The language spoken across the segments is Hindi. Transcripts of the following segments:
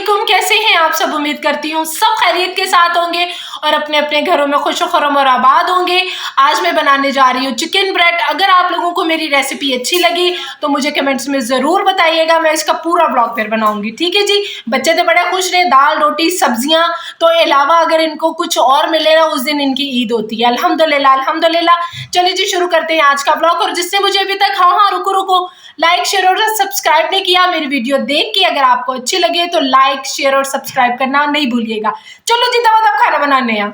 वालेकुम, कैसे हैं आप सब। उम्मीद करती हूँ सब खैरियत के साथ होंगे और अपने अपने घरों में खुश खुरम और आबाद होंगे। आज मैं बनाने जा रही हूँ चिकन ब्रेड। अगर आप लोगों को मेरी रेसिपी अच्छी लगी तो मुझे कमेंट्स में ज़रूर बताइएगा, मैं इसका पूरा ब्लॉग फिर बनाऊंगी। ठीक है जी। बच्चे तो बड़े खुश रहे, दाल रोटी सब्जियां तो अलावा अगर इनको कुछ और मिले ना, उस दिन इनकी ईद होती है। अल्हम्दुलिल्लाह अल्हम्दुलिल्लाह। चलिए जी शुरू करते हैं आज का ब्लॉग। और जिसने मुझे अभी तक हाँ रुको लाइक शेयर और सब्सक्राइब नहीं किया, मेरी वीडियो देख के अगर आपको अच्छी लगे तो लाइक शेयर और सब्सक्राइब करना नहीं भूलिएगा। चलो जी दवा खाना बनाने हैं।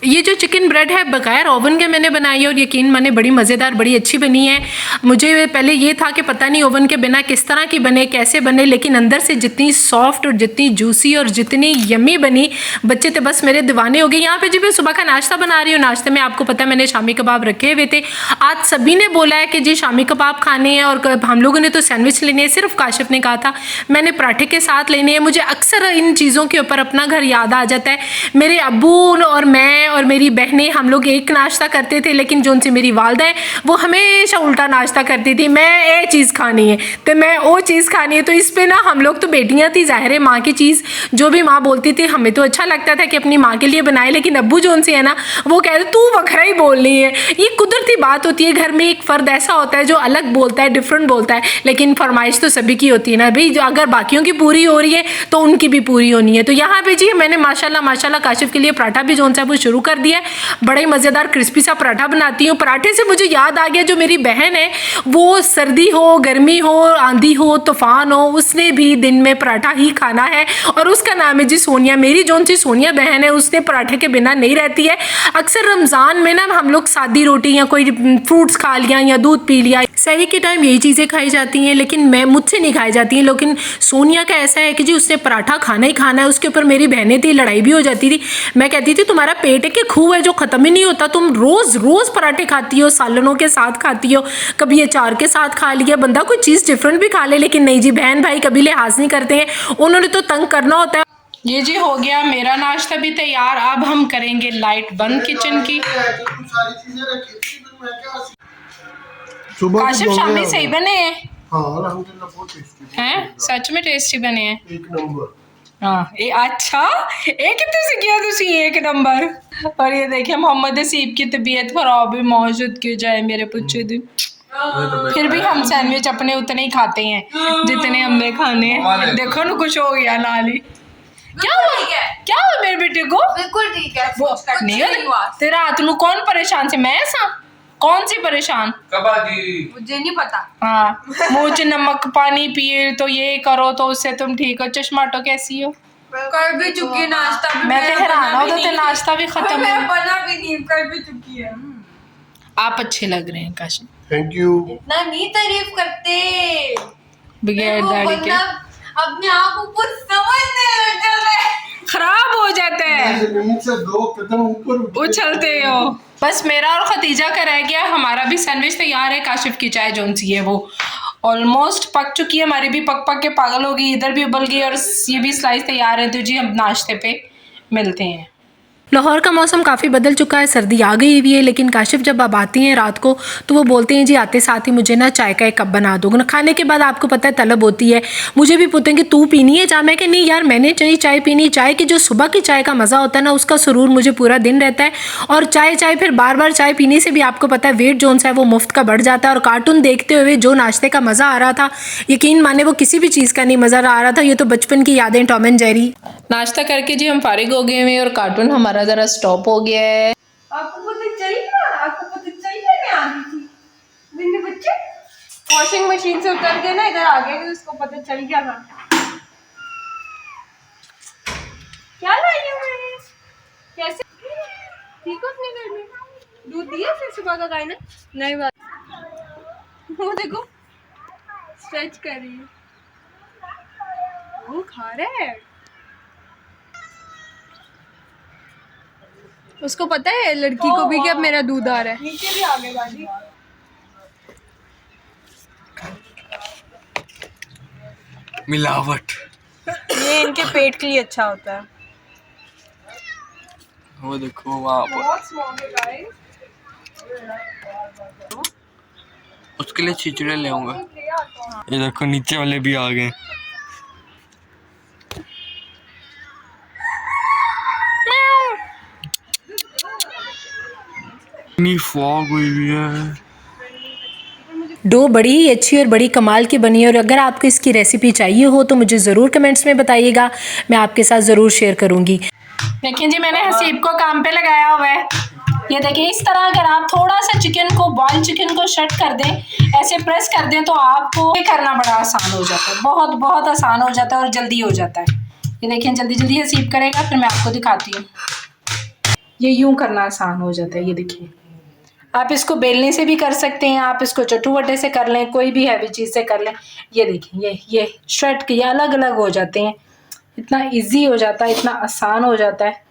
ये जो चिकन ब्रेड है बगैर ओवन के मैंने बनाई है और यकीन माने बड़ी मज़ेदार बड़ी अच्छी बनी है। मुझे पहले ये था कि पता नहीं ओवन के बिना किस तरह की बने कैसे बने, लेकिन अंदर से जितनी सॉफ्ट और जितनी जूसी और जितनी यमी बनी, बच्चे तो बस मेरे दीवाने हो गए। यहाँ पे जी मैं सुबह का नाश्ता बना रही हूँ। नाश्ते में आपको पता है मैंने शामी कबाब रखे हुए थे। आज सभी ने बोला है कि जी शामी कबाब खाने हैं और हम लोगों ने तो सैंडविच लेने हैं। सिर्फ काशिफ ने कहा था मैंने पराठे के साथ लेने हैं। मुझे अक्सर इन चीज़ों के ऊपर अपना घर याद आ जाता है। मेरे अब्बू और मैं और मेरी बहनें हम लोग एक नाश्ता करते थे, लेकिन जो उनसे मेरी वालदा है वो हमेशा उल्टा नाश्ता करती थी। मैं ये चीज़ खानी है तो मैं वो चीज़ खानी है। तो इस पे ना हम लोग तो बेटियां थी, ज़ाहिर है माँ की चीज़ जो भी माँ बोलती थी हमें तो अच्छा लगता था कि अपनी माँ के लिए बनाए, लेकिन अब्बू जो उनसे है ना वो कहते तू वखरा ही बोलनी है। ये कुदरती बात होती है, घर में एक फ़र्द ऐसा होता है जो अलग बोलता है, डिफरेंट बोलता है, लेकिन फरमाइश तो सभी की होती है ना भाई। जो अगर बाकियों की पूरी हो रही है तो उनकी भी पूरी होनी है। तो यहाँ पे जी मैंने माशाल्लाह काशिफ के लिए पराठा भी जो सा वो शुरू कर दिया। बड़ा ही मज़ेदार क्रिस्पी सा पराठा बनाती हूँ। पराठे से मुझे याद आ गया, जो मेरी बहन है वो सर्दी हो गर्मी हो आंधी हो तूफान हो उसने भी दिन में पराठा ही खाना है और उसका नाम है जी सोनिया। मेरी जो सी सोनिया बहन है उसने पराठे के बिना नहीं रहती है। अक्सर रमज़ान में ना हम लोग सादी रोटी या कोई फ्रूट्स खा लिया या दूध पी लिया, सहरी के टाइम यही चीज़ें खाई जाती हैं, लेकिन मैं मुझसे नहीं खाई जाती हैं। लेकिन सोनिया का ऐसा है कि जी उसने पराठा खाना ही खाना है। उसके ऊपर मेरी बहनें थी, लड़ाई भी हो जाती थी। मैं कहती थी तुम्हारा पेट है कि खूह है जो ख़त्म ही नहीं होता, तुम रोज़ रोज़ पराठे खाती हो, सालनों के साथ खाती हो, कभी अचार के साथ खा लिया, बंदा कोई चीज़ डिफरेंट भी खा ले। लेकिन नहीं जी, बहन भाई कभी लिहाज नहीं करते हैं, उन्होंने तो तंग करना होता है। ये जी हो गया मेरा नाश्ता भी तैयार। अब हम करेंगे लाइट बंद किचन की। काशिफ शामी सही बने हैं। हाँ अल्हम्दुलिल्लाह बहुत टेस्टी हैं, सच में टेस्टी बने हैं, एक नंबर। हाँ ये अच्छा ये कितने से किया तुसी एक नंबर। और ये देखिए मोहम्मद हसीब की तबीयत खराब है, मौजूद क्यों जाए मेरे पूछे दिन। फिर भी हम सैंडविच अपने उतने ही खाते हैं जितने हमने खाने हैं। देखो ना कुछ हो गया नाली। क्या हुआ मेरे बेटे को? बिल्कुल ठीक है, वो नहीं हुआ। तेरा हाथ नु कौन परेशान से? मैं सा कौन सी परेशान? मुझे नहीं पता। हाँ मुँह च नमक पानी पिए तो ये करो तो उससे तुम ठीक हो। चश्माटो कैसी हो? कर भी चुकी है नाश्ता भी। मैं तो हैरान हो तो नाश्ता भी खत्म मैं है। बना भी नहीं, कर भी चुकी है। आप अच्छे लग रहे हैं काशिफ। Thank you. इतना नहीं तारीफ करते बगैर दाढ़ी के अपने आप को समझने लग जाता है, खराब हो जाता है, जमीन से 2 कदम ऊपर उछलते हो। बस मेरा और खतीजा का रह गया, हमारा भी सैंडविच तैयार है। काशिफ की चाय जोन सी है वो ऑलमोस्ट पक चुकी है, हमारी भी पक पक के पागल हो गई, इधर भी उबल गई और ये भी स्लाइस तैयार है। तो जी हम नाश्ते पे मिलते हैं। लाहौर का मौसम काफ़ी बदल चुका है, सर्दी आ गई हुई है, लेकिन काशिफ जब आप आती हैं रात को तो वो बोलते हैं जी आते साथ ही मुझे ना चाय का एक कप बना दो। खाने के बाद आपको पता है तलब होती है, मुझे भी पूछते हैं कि तू पीनी है चाय? मैं कि नहीं यार मैंने चाय पीनी। चाय की जो सुबह की चाय का मज़ा होता है ना उसका सुरूर मुझे पूरा दिन रहता है। और चाय फिर बार बार चाय पीने से भी आपको पता है वेट जोन सा है वो मुफ्त का बढ़ जाता है। और कार्टून देखते हुए जो नाश्ते का मज़ा आ रहा था, यकीन माने वो किसी भी चीज़ का नहीं मज़ा आ रहा था। ये तो बचपन की यादें टॉम एंड जेरी। नाश्ता करके जी हम फारिग हो गए हैं और कार्टून हमारा जरा स्टॉप हो गया है। आपको पता चलेगा, आपको पता चलेगा मैं आ गई थी। मेरे बच्चे वॉशिंग मशीन से उतर के ना इधर आ गए तो उसको पता चल गया था। क्या लाई हूँ मैं? कैसे ठीक हो अपने घर में? दूध दिया फिर सुबह का गाय ने? नहीं बात वो देखो स्ट्रेच कर रही है, वो खा रहा है। उसको पता है लड़की को भी कि अब मेरा दूध आ रहा है। नीचे भी आ गए बाजी। मिलावट ये इनके पेट के लिए अच्छा होता है। वो देखो वहाँ पर बहुत स्मॉग है गाइस। उसके लिए छिचड़े ले आऊंगा। ये देखो नीचे वाले भी आ गए। इतनी फॉग हुई हुई है। डो बड़ी ही अच्छी और बड़ी कमाल की बनी है और अगर आपको इसकी रेसिपी चाहिए हो तो मुझे ज़रूर कमेंट्स में बताइएगा, मैं आपके साथ ज़रूर शेयर करूँगी। देखिए जी, मैंने हसीब को काम पे लगाया हुआ है। ये देखिए, इस तरह अगर आप थोड़ा सा चिकन को, बॉइल्ड चिकन को शट कर दें, ऐसे प्रेस कर दें तो आपको ये करना बड़ा आसान हो जाता है, बहुत बहुत आसान हो जाता है और जल्दी हो जाता है। ये देखिए, जल्दी जल्दी हसीब करेगा, फिर मैं आपको दिखाती हूँ। ये यूं करना आसान हो जाता है। ये देखिए, आप इसको बेलने से भी कर सकते हैं, आप इसको चटुवटे से कर लें, कोई भी हैवी चीज़ से कर लें। ये देखिए, ये श्रेड के अलग अलग हो जाते हैं, इतना इजी हो जाता है, इतना आसान हो जाता है।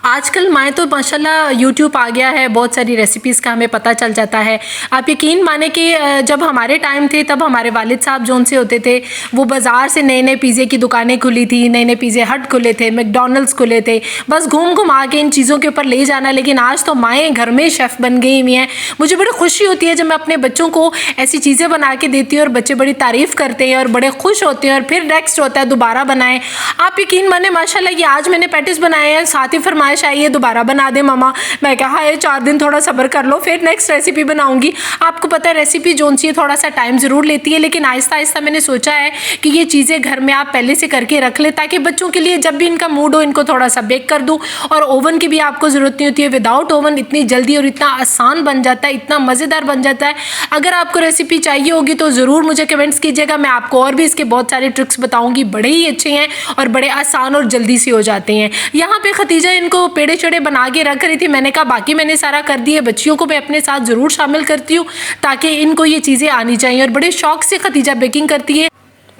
आजकल माएँ तो माशाल्लाह यूट्यूब आ गया है, बहुत सारी रेसिपीज़ का हमें पता चल जाता है। आप यकीन माने कि जब हमारे टाइम थे तब हमारे वालिद साहब जौन से होते थे, वो बाज़ार से नए नए पिज़्ज़े की दुकानें खुली थी, नए नए पिज़्ज़े हट खुले थे, मैकडॉनल्ड्स खुले थे, बस घूम घुमा के इन चीज़ों के ऊपर ले जाना। लेकिन आज तो माएँ घर में शेफ़ बन गई हुई हैं। मुझे बड़ी खुशी होती है जब मैं अपने बच्चों को ऐसी चीज़ें बना के देती हूँ और बच्चे बड़ी तारीफ़ करते हैं और बड़े खुश होते हैं और फिर नेक्स्ट होता है दोबारा बनाएं। आप यकीन माने माशाल्लाह ये आज मैंने पैटिस बनाए हैं, साथ ही फरमाइश आई है दोबारा बना दे मम्मा। मैं कहा ये 4 दिन थोड़ा सब्र कर लो, फिर नेक्स्ट रेसिपी बनाऊंगी। आपको पता है रेसिपी जोन सी थोड़ा सा टाइम ज़रूर लेती है, लेकिन आहिस्ता आहिस्ता मैंने सोचा है कि ये चीज़ें घर में आप पहले से करके रख ले, ताकि बच्चों के लिए जब भी इनका मूड हो इनको थोड़ा सा बेक कर दूँ। और ओवन की भी आपको ज़रूरत नहीं होती है, विदाउट ओवन इतनी जल्दी और इतना आसान बन जाता है, इतना मज़ेदार बन जाता है। अगर आपको रेसिपी चाहिए होगी तो ज़रूर मुझे कमेंट्स कीजिएगा, मैं आपको और भी इसके बहुत सारे ट्रिक्स बताऊँगी, बड़े ही अच्छे हैं और बड़े आसान और जल्दी से हो जाते हैं। यहाँ पे खतीजा इनको पेड़े चढ़े बना के रख रही थी, मैंने कहा बाकी मैंने सारा कर दिया, बच्चियों को मैं अपने साथ ज़रूर शामिल करती हूँ ताकि इनको ये चीज़ें आनी चाहिए। और बड़े शौक से खतीजा बेकिंग करती है।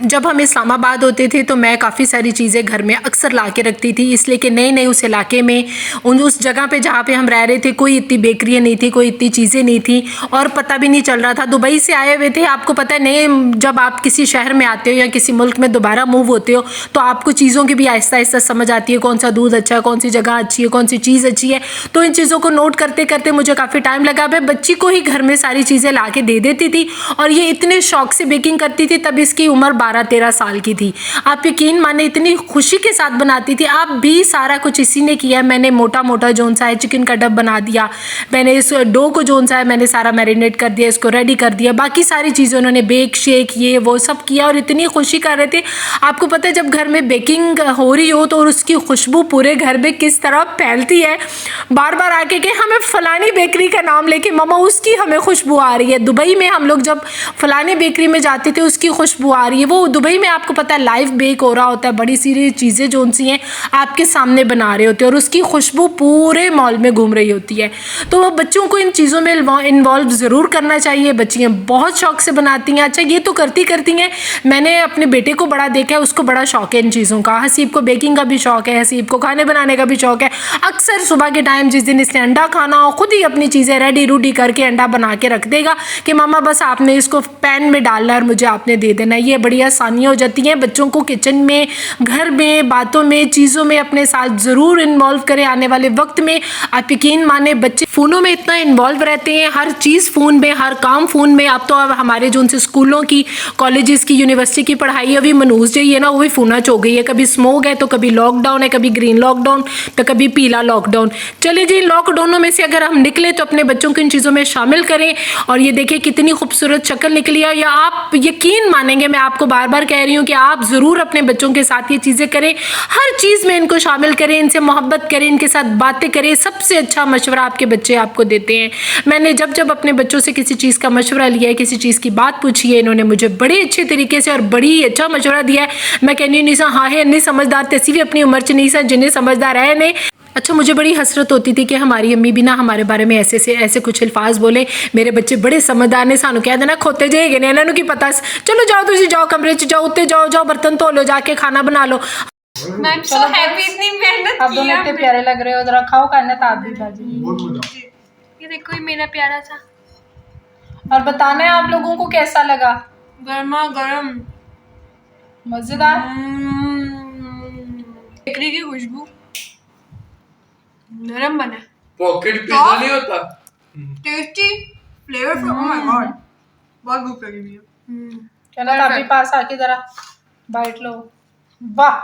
जब हम इस्लामाबाद होते थे तो मैं काफ़ी सारी चीज़ें घर में अक्सर ला के रखती थी, इसलिए कि नए नए उस इलाके में उस जगह पे जहाँ पे हम रह रहे थे कोई इतनी बेकरियाँ नहीं थी, कोई इतनी चीज़ें नहीं थी और पता भी नहीं चल रहा था। दुबई से आए हुए थे, आपको पता है नए जब आप किसी शहर में आते हो या किसी मुल्क में दोबारा मूव होते हो तो आपको चीज़ों की भी आहिस्ता आहिस्ता समझ आती है, कौन सा दूध अच्छा है, कौन सी जगह अच्छी है, कौन सी चीज़ अच्छी है। तो इन चीज़ों को नोट करते करते मुझे काफ़ी टाइम लगा। मैं बच्ची को ही घर में सारी चीज़ें ला के दे देती थी और ये इतने शौक से बेकिंग करती थी। तब इसकी उम्र 12-13 साल की थी। आप यकीन माने इतनी खुशी के साथ बनाती थी। आप भी सारा कुछ इसी ने किया। मैंने मोटा मोटा जोन सा है चिकन का डब बना दिया, मैंने इस डो को जोन सा है मैंने सारा मैरिनेट कर दिया, इसको रेडी कर दिया, बाकी सारी चीज़ें उन्होंने बेक शेक ये वो सब किया और इतनी खुशी कर रहे थे। आपको पता है जब घर में बेकिंग हो रही हो तो उसकी खुशबू पूरे घर में किस तरह फैलती है। बार बार आके कि हमें फलानी बेकरी का नाम लेके मम्मा उसकी हमें खुशबू आ रही है। दुबई में हम लोग जब फलानी बेकरी में जाते थे उसकी खुशबू आ रही है। वो दुबई में आपको पता है लाइव बेक हो रहा होता है, बड़ी सारी चीज़ें जो सी हैं आपके सामने बना रहे होते हैं और उसकी खुशबू पूरे मॉल में घूम रही होती है। तो बच्चों को इन चीज़ों में इन्वॉल्व ज़रूर करना चाहिए। बच्चियाँ बहुत शौक से बनाती हैं। अच्छा ये तो करती हैं, मैंने अपने बेटे को बड़ा देखा है, उसको बड़ा शौक है इन चीज़ों का। हसीब को बेकिंग का भी शौक है, हसीब को खाने बनाने का भी शौक है। अक्सर सुबह के टाइम जिस दिन इसने अंडा खाना हो खुद ही अपनी चीज़ें रेडी रूडी करके अंडा बना के रख देगा कि मामा बस आपने इसको पैन में डालना है और मुझे आपने दे देना। ये बड़ी आसानियाँ हो जाती हैं। बच्चों को किचन में, घर में, बातों में, चीज़ों में अपने साथ ज़रूर इन्वॉल्व करें। आने वाले वक्त में आप यकीन माने बच्चे फ़ोनों में इतना इन्वॉल्व रहते हैं, हर चीज़ फ़ोन में, हर काम फ़ोन में। अब तो हमारे जो उनसे स्कूलों की, कॉलेजेस की, यूनिवर्सिटी की पढ़ाई अभी मनूस जो है ना वो भी फ़ोना हो गई है। कभी स्मोक है तो कभी लॉकडाउन है, कभी ग्रीन लॉकडाउन तो कभी पीला लॉकडाउन। चलिए जी, लॉकडाउनों में से अगर हम निकले तो अपने बच्चों को इन चीज़ों में शामिल करें। और ये देखिए कितनी खूबसूरत शक्ल निकली है। या आप यकीन मानेंगे, मैं आपको बार बार कह रही हूँ कि आप ज़रूर अपने बच्चों के साथ ये चीज़ें करें, हर चीज़ में इनको शामिल करें, इनसे मोहब्बत करें, इनके साथ बातें करें। सबसे अच्छा मशवरा आपके बच्चे आपको देते हैं। मैंने जब जब अपने बच्चों से किसी चीज़ का मशवरा लिया है, किसी चीज़ की बात पूछी है, इन्होंने मुझे बड़े अच्छे तरीके से और बड़ी अच्छा मशवरा दिया है। मैं कहनी हूँ नहीं हाँ है नहीं समझदार तैसी भी अपनी उम्र च नहीं सा जिन्हें समझदार है नहीं। अच्छा मुझे बड़ी हसरत होती थी कि हमारी अम्मी भी ना हमारे बारे में ऐसे से ऐसे कुछ अल्फाज बोले, मेरे बच्चे बड़े समझदार ने, सानू कह देना खोते जाएगे ने, इन्होंने की पता, चलो जाओ तुम जाओ कमरे च जाओ, उत्ते जाओ, जाओ बर्तन धो लो, जाके खाना बना लो। मैं सो हैप्पी, इतनी मेहनत आप दोनों इतने प्यारे लग रहे हो, जरा खाओ खाना तो आप भी बाजी। बहुत मजा। ये देखो ये मेरा प्यारा सा। और बताना है आप लोगों को कैसा लगा। गर्मा गरम मजेदार बेकरी की खुशबू, नरम बना, पॉकेट पिज़्ज़ा नहीं होता, tasty, flavourful. Oh my God, बहुत भूख लगी हुई है। चलो आप भी पास आके जरा बाइट लो। वाह